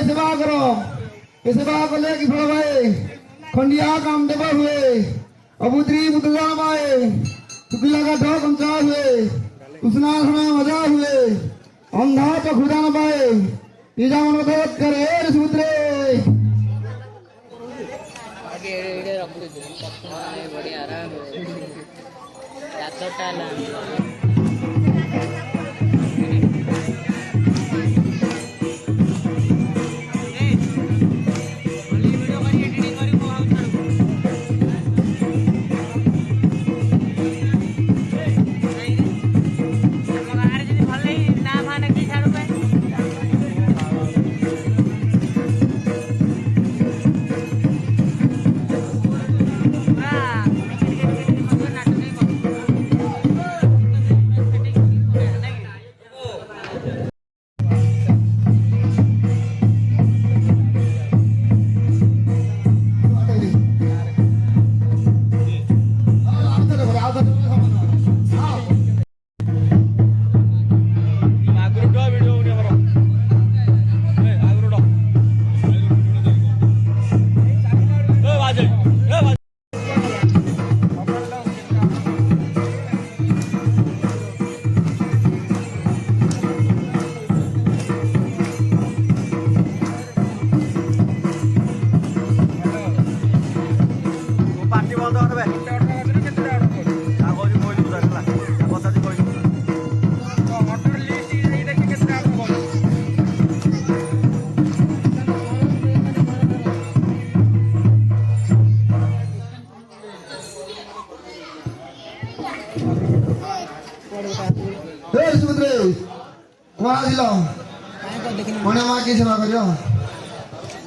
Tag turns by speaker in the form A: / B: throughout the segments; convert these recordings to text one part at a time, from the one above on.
A: सेवा करो ये सेवा कले कि फल भाई खंडिया काम देव हुए अबुद्री बुद्धान पाए शुक्ला का ढो कंचा हुए उसना समय मजा हुए अंधा चखुदान पाए तीजा मन मदद करे सूत्रे
B: आगे एड़े रख दे पक्का है बड़ी आराम है यात्रा ला
A: मने माँ की सेवा करियो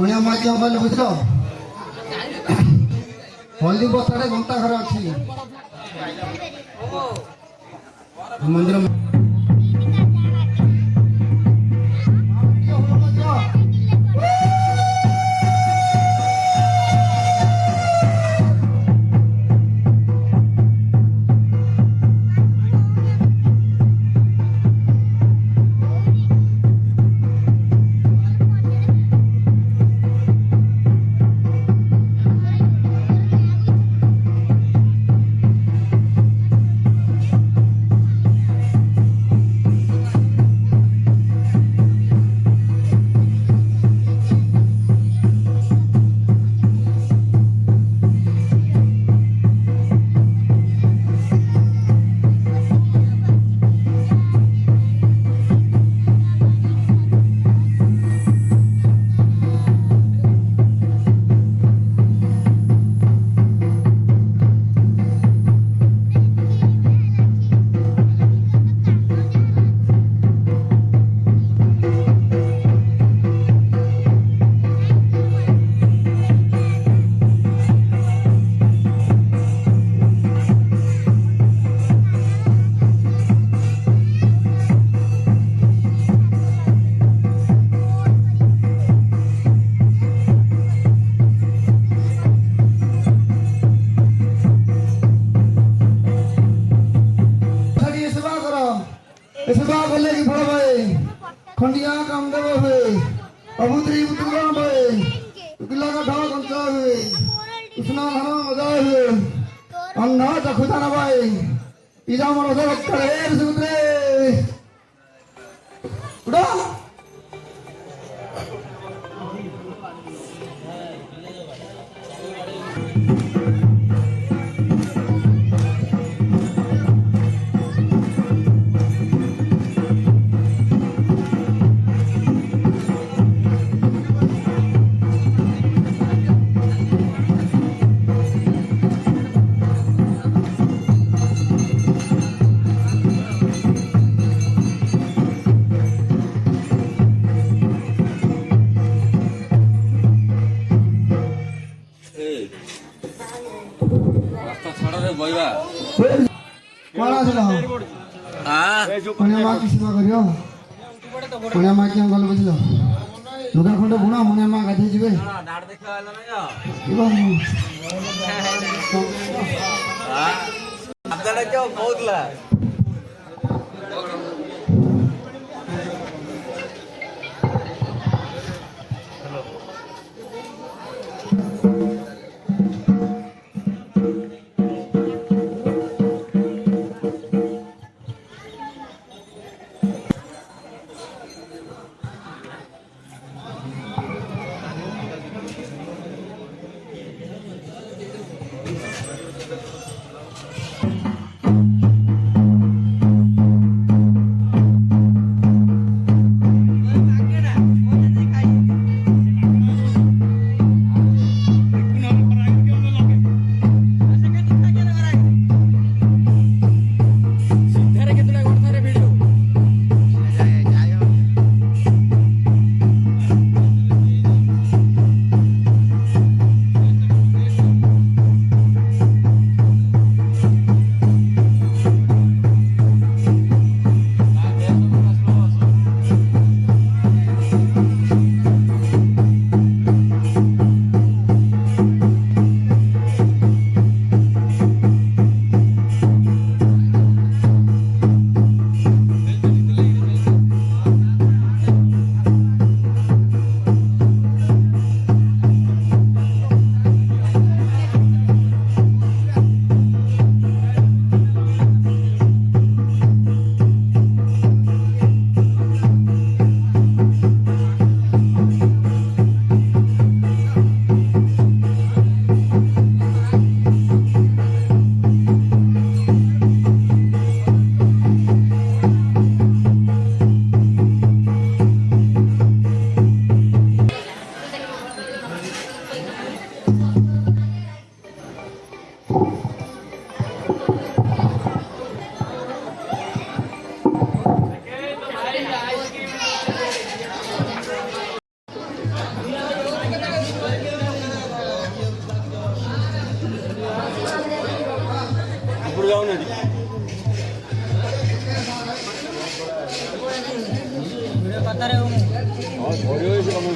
A: मने माँ क्या बोल बुझलो हल्दी बस्तारे घंटा घर अच्छी मंदिर सेवा कले कि फल भाई खंडिया काम देव हुए अबुद्री बुद्धान पाए शुक्ला का ढो कंचा हुए उसना धना मजा हुए अंधा चखुदान पाए तीजा मन मदद करे सूत्रे उड़ा मने माँ क्या गल बुझल लुगा खंड बुणा मने माँ गाधे जीवे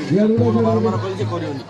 C: ବାରମ୍ବାର କହିଲି ଯେ କରିବନି।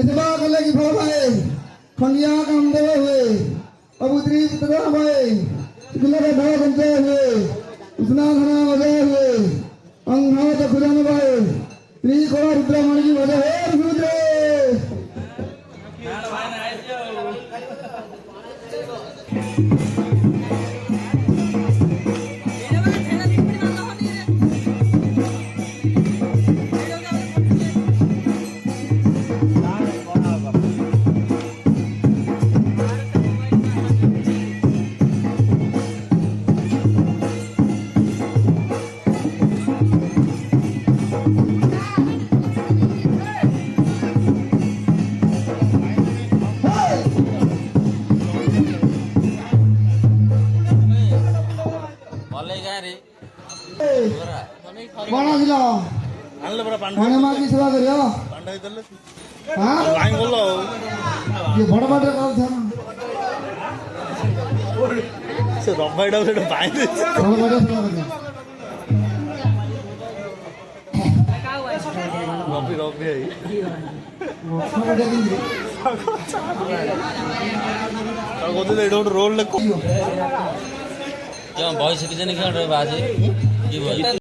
A: सेवा करने की फल पाए, खंडिया काम देवे हुए, अबुद्री पुत्र भाई, तुला का ढाल कंचे हुए, उसना खाना मजा हुए, अंगहाव तो खुदा न भाई, त्रि कोड़ा रुद्रा मणि की मजा है रुद्रे। कौन आसिला माने मां की सेवा करियो हां लाइन बोलो ये बड़ बड़ काम था
C: से रबाइडा से बाई दे
A: बड़ बड़ सेवा करियो
C: रबी रबी है
A: बड़ देखिन
C: और गोदे एडो रोल लेको
D: क्या बॉयज कितने खेल रहे बाजी जी बॉयज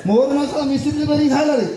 A: मोर मासा मिस्त्री बनी खायला रे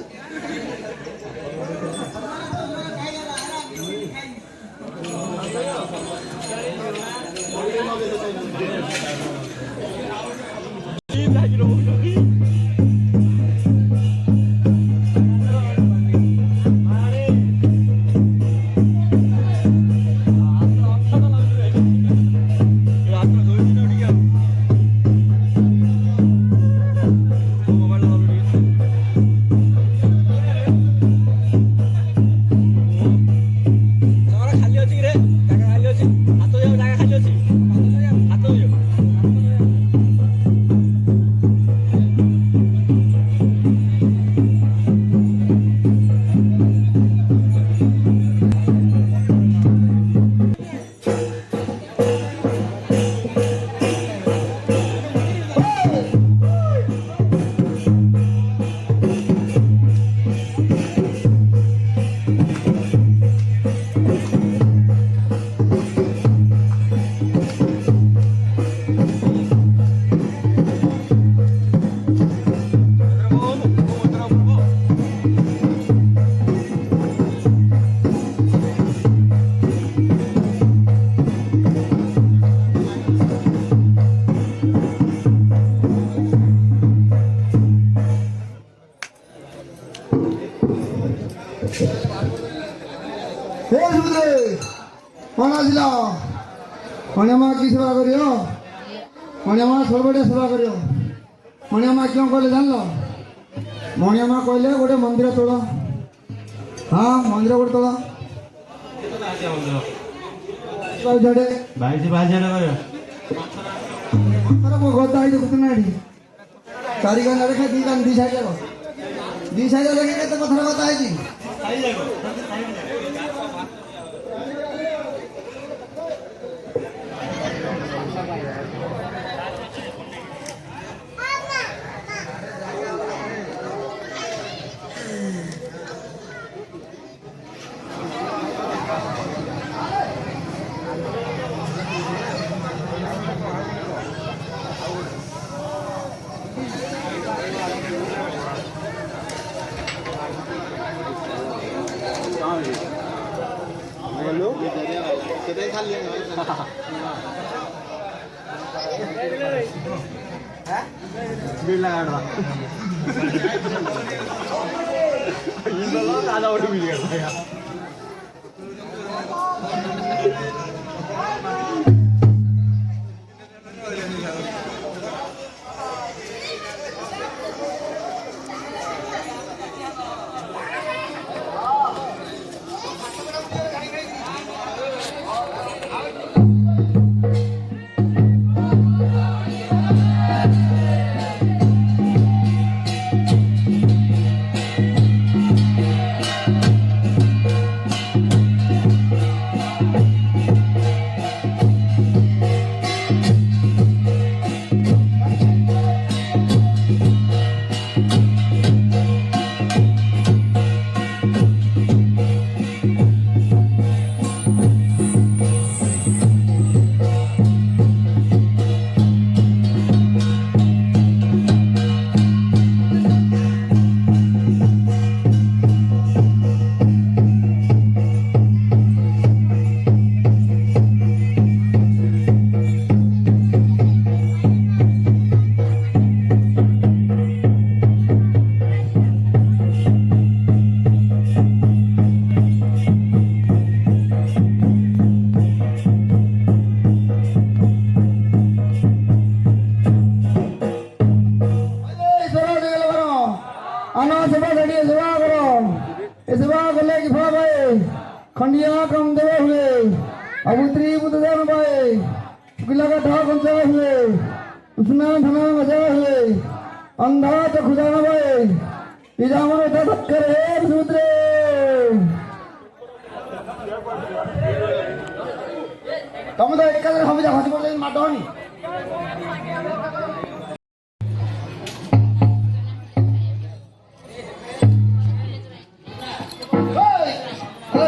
A: हे सुभद्रे कौन आसिला मणिमा की सेवा करियो मणिमा सबड़े सेवा करियो मणिमा क्यों कहले जान लो मणिमा कहले गोटे मंदिर तोड़ हाँ मंदिर गोटे तोड़ झाड़े अरे वो गद्दा आई देखो ना एठी चारि गान देखा दी साइड लगे केते कथा बता है जी खंडिया कम देवे हुए अबुत्री बुद्धदेव पाए शुक्ला का ढाक पंचाए हुए उसना धना मजा हुए अंधा चखुदान पाए इजामन उठा धक्कर हे सूत्रे तुम तो एक हम जा हंस बोल माटोनी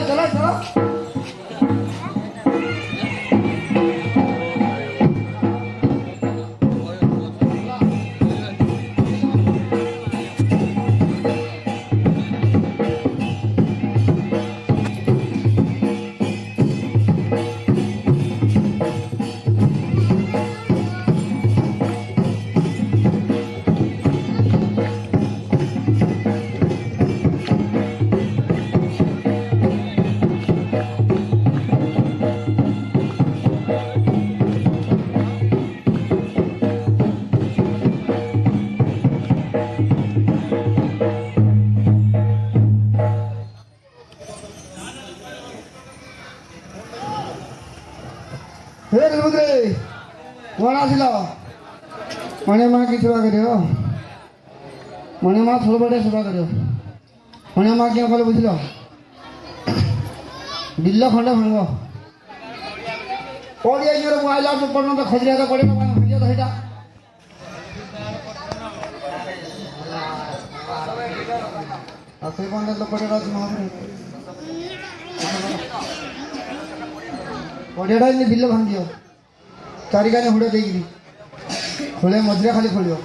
A: चला चला हे सुभद्रे कौन आसिला मणिमा की सेवा करियो मणिमा सबड़े सेवा करियो मणिमा क्यों कहले बुझल दिल्ल खंडे भांग कौन ये जो आइला तो पड़न तो खजरिया तो पड़े खजरिया तो हेटा असई कौन तो पड़ेगा पड़ेगा इन बिल्ल भांगियो चारिकाने हुड़ा देगी खोले मझे खाली खोलियो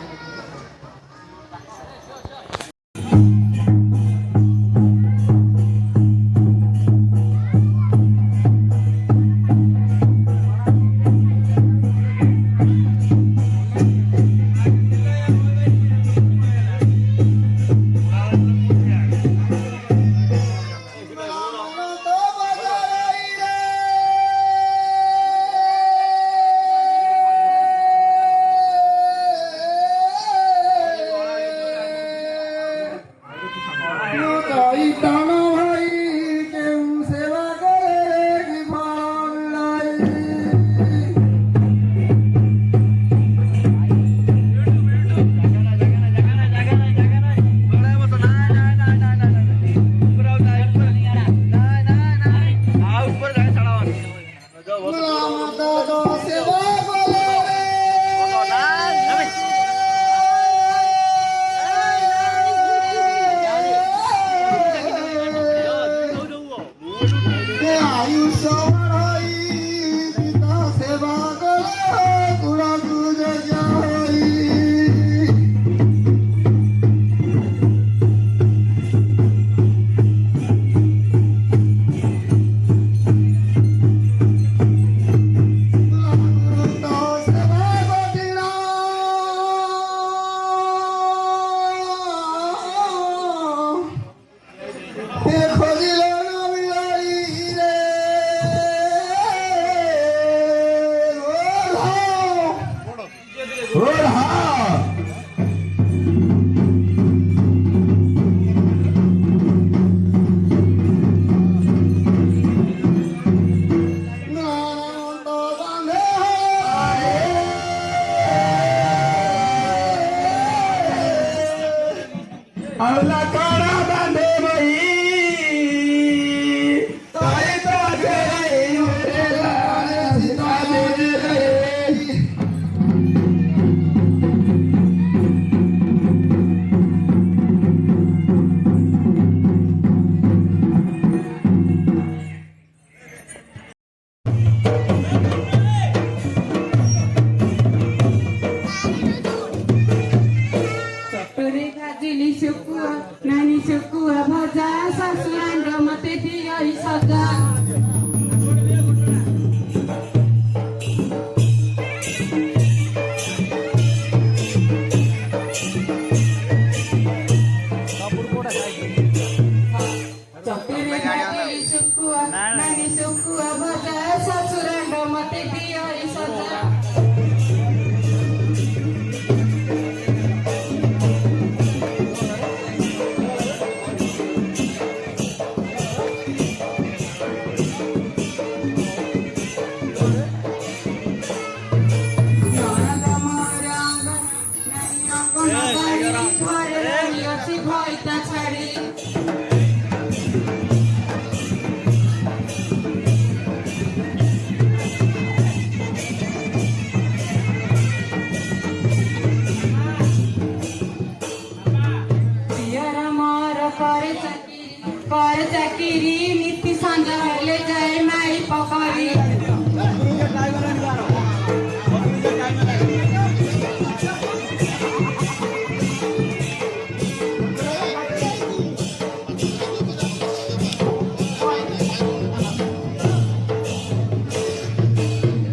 E: कर चाकिरी नीति सांझ हेले जाए माई पकड़ी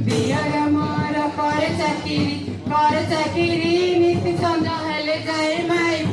E: बियर मार कर चाकिरी नीति सांझ हेले जाए माई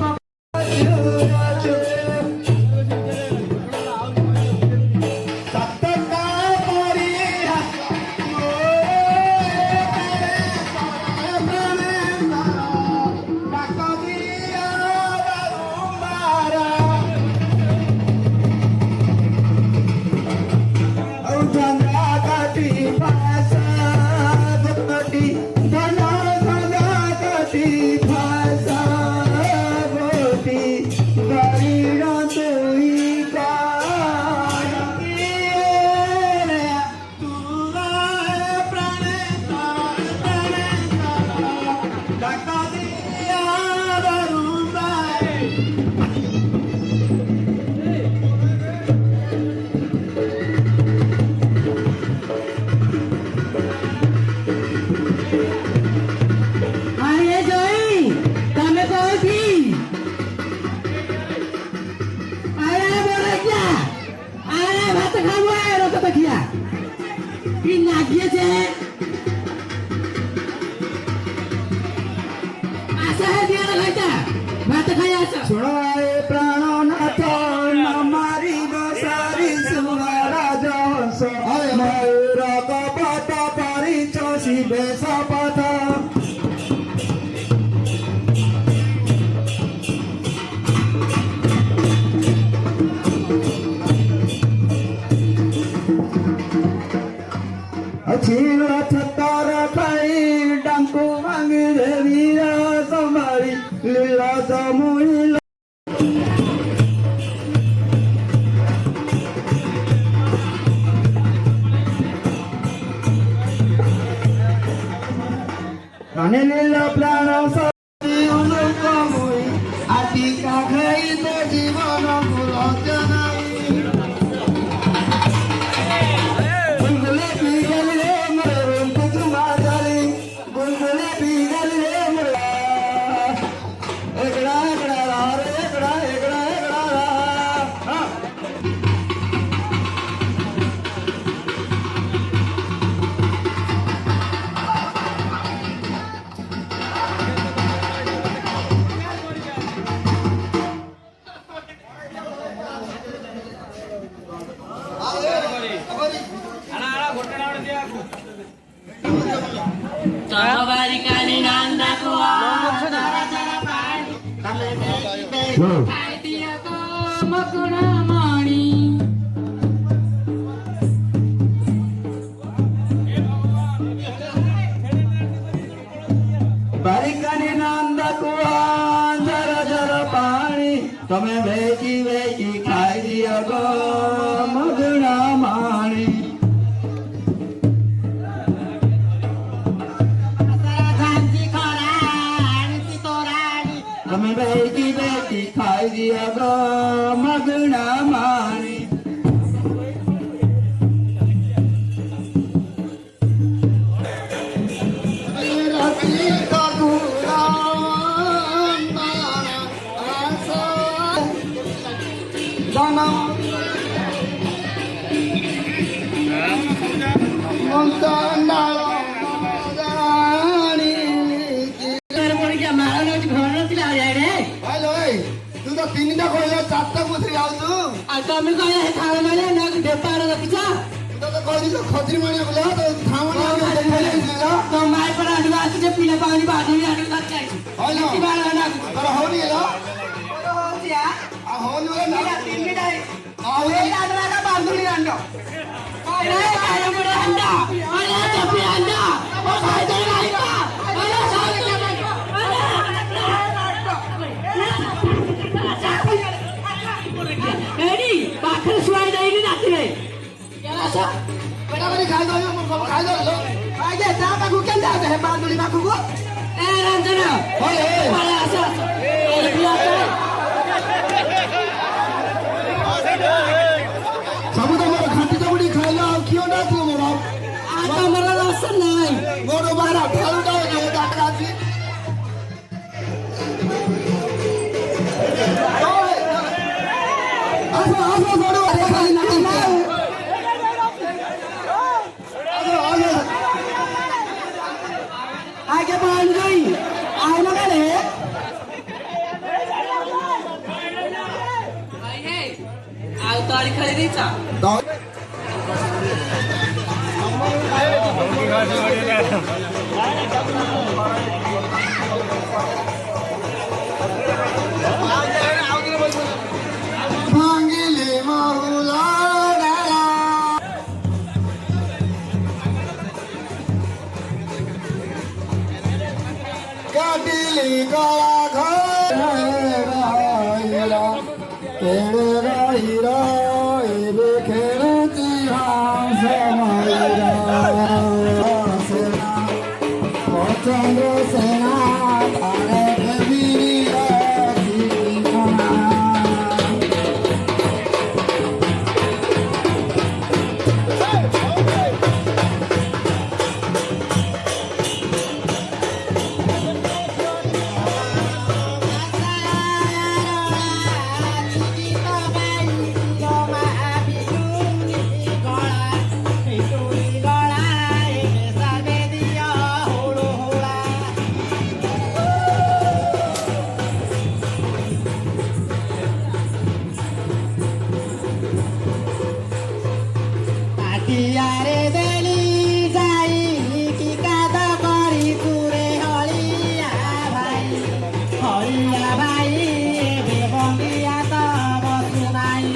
A: सुनाए प्राणनाथ नमारी बसारी सुनारा जस मयूर कपट परिच शिवे शपथ छीन छतर खाई डंकु भांगी देवी संभारी लीला समुई Kane लीला प्राण सती उलुकमुई आदि का खाई तो जीवन गुलचनाई गुलगुले पिघल रे मोरे कुछ माजरी गुलगुले पिघल रे मोरे एकड़ा एकड़ा रे एकड़ा एकड़ा एकड़ा
E: Barikan nanda kuat, darah darah padi, hai dia ko makuna mani.
A: Barikan nanda kuat, darah darah pani, tome beki beki khai dia ko makuna mani. Kami beki beki khai ଅନ୍ତଣ୍ଡାଳ ଜାଣି ଭାଇଲୋ ଭାଇ ତୁ ତ ତିନିଟା କହିଲ ଚାରିଟା ପୁଥି ଯାଉଛୁ
E: ତମେ କହିଲେ ଥାଳ ମାରିଆ ନା ବେପାର ରଖିଛ
A: ତୁ ତ କହିଲି ତ ଖଜୁରୀ ମାଣିଆ ବୋଲେ
E: ତ ମାଇ ପରା ଆଣିବା ଆସିଛେ ପିଲା ପାଣି ବାଢି ଆଣିକି
A: ହଇଲୋ ତୋର ହଉନି ହେଲ
E: ହଉଛି
A: ଆଉ ହଉନି ବୋଲେ
E: ତିନିଟା
A: ଆଉ
E: ବାନ୍ଧୁଳି ଆଣ୍ଡ ପାଖରେ ଶୁଆଇ ଦେଇକି ରାତିରେ
A: ଖାଇଦେଲ
E: ଆଜ୍ଞା ତା ପାଖକୁ କେମିତି ଆସ ହେ ବାନ୍ଧୁଳି ପାଖକୁ ଏ ରଞ୍ଜନ ଆସ
A: ସବୁ ତମର ଖାଟି ଚକୁଟି ଖାଇଲ ଆଉ କିଏ ଡାକିବ ମୋର
E: ତମର ରସ ନାହିଁ
A: ମୋର ବାର ଠାରୁଟା ଡାକା ଅଛି ଆସ ଆସ ବଡ ଖାଲି ନା
E: आगे बढ़ गई आओ ना रे आओ तारी खड़ी दी चा
A: भांगिले माहुला काटिली काला घायला तेरे राहीरा एबे खेळती समाईरा सेना चंद्र सेना तारे कबीरा जीवना
E: रे देली जाई कि कादा करी तुरे हलिया भाई बेबंदिया तो बसु नाई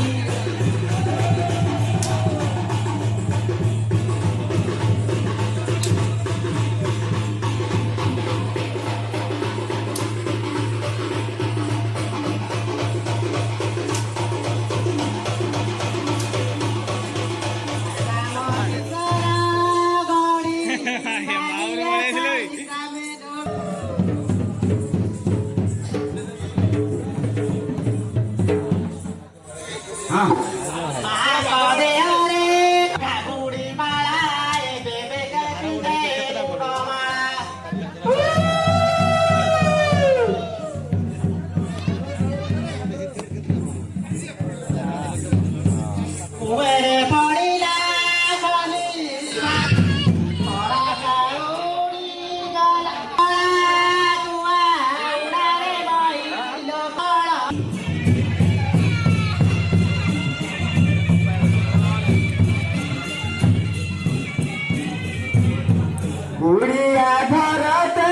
A: गुड़िया धरते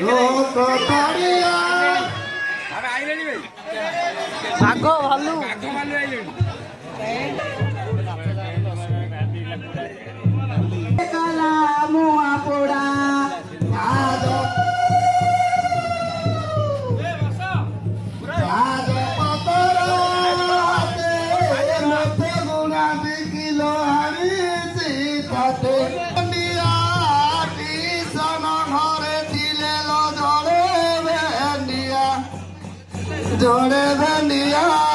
A: लोक तारिया
B: ବାଘ ଭାଲୁ
E: कला मुआ पोड़ा
A: जोड़े भंडिया